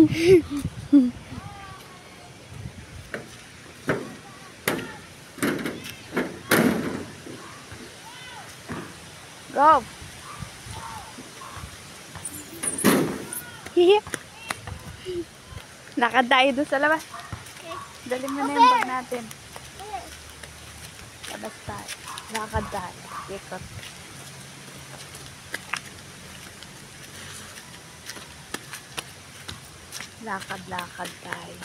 Go! Hihi! Lakad tayo doon sa labas. Okay. Dali mo na yung bag natin. Labas tayo. Lakad tayo. Ikot. Lakad-lakad tayo.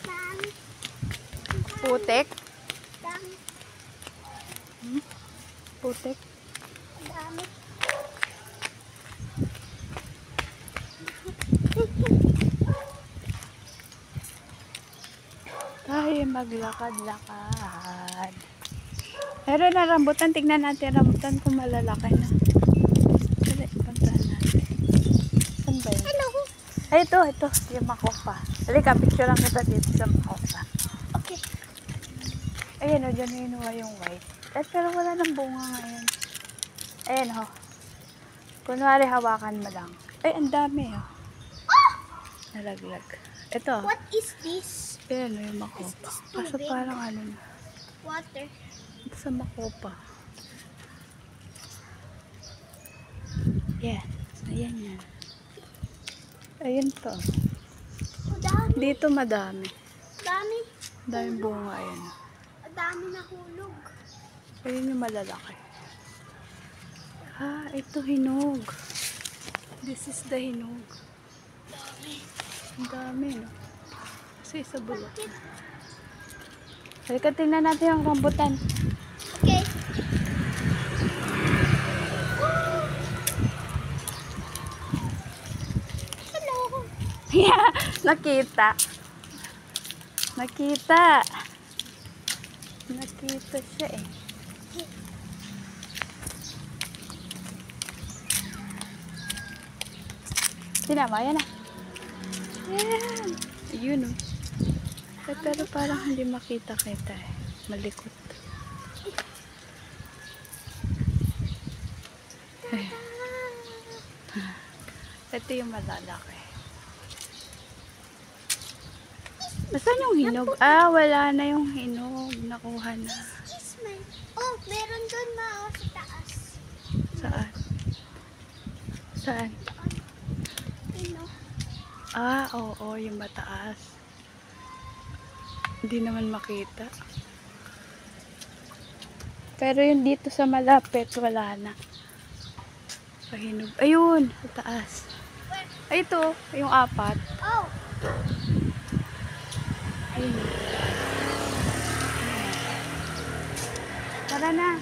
Dami. Putik? Dami. Putik? Dami. Tayo maglakad-lakad. Meron na rambutan. Tignan natin rambutan kung malalaki na. Dali, puntahan natin. Saan ba yun? Hello. Ay, ito. Yung makopa. Halika, picture lang kita dito sa makopa. Okay. Ayan o, dyan hinuha yung white. Pero wala nang bunga ngayon. Ayan o. Kunwari hawakan mo lang. Ay, ang dami o. Nalaglag. Ito. What is this? Ayan o, yung makopa. Kaso parang ano na. Water. Ito sa makopa. Yan. Ayan yan. Ayan to. Oh, dami. Dito madami. Dami. Daming bunga. Ayan. Dami na hulog. Ayun yung malalaki. Ah, ito hinog. This is the hinog. Dami. Ang dami, no? Kasi isa bulok. Halika, tingnan natin yung rambutan. Okay. Hello. Yeah, nakita. Nakita siya eh. Sinama, yan na. Ayan. Ayun oh. Pero parang hindi makita-kita eh. Malikot. Ayan. Ito yung malalaki. Nasaan yung hinog? Ah, wala na yung hinog. Nakuha na. Is my... Oh, meron doon sa taas. Saan? Saan? Ano? Ah, oo, yung mataas. Hindi naman makita. Pero yung dito sa malapit, wala na. Pahinog. Ayun, sa taas. Ay, ito, yung apat. Oh. Ayun. Tara na.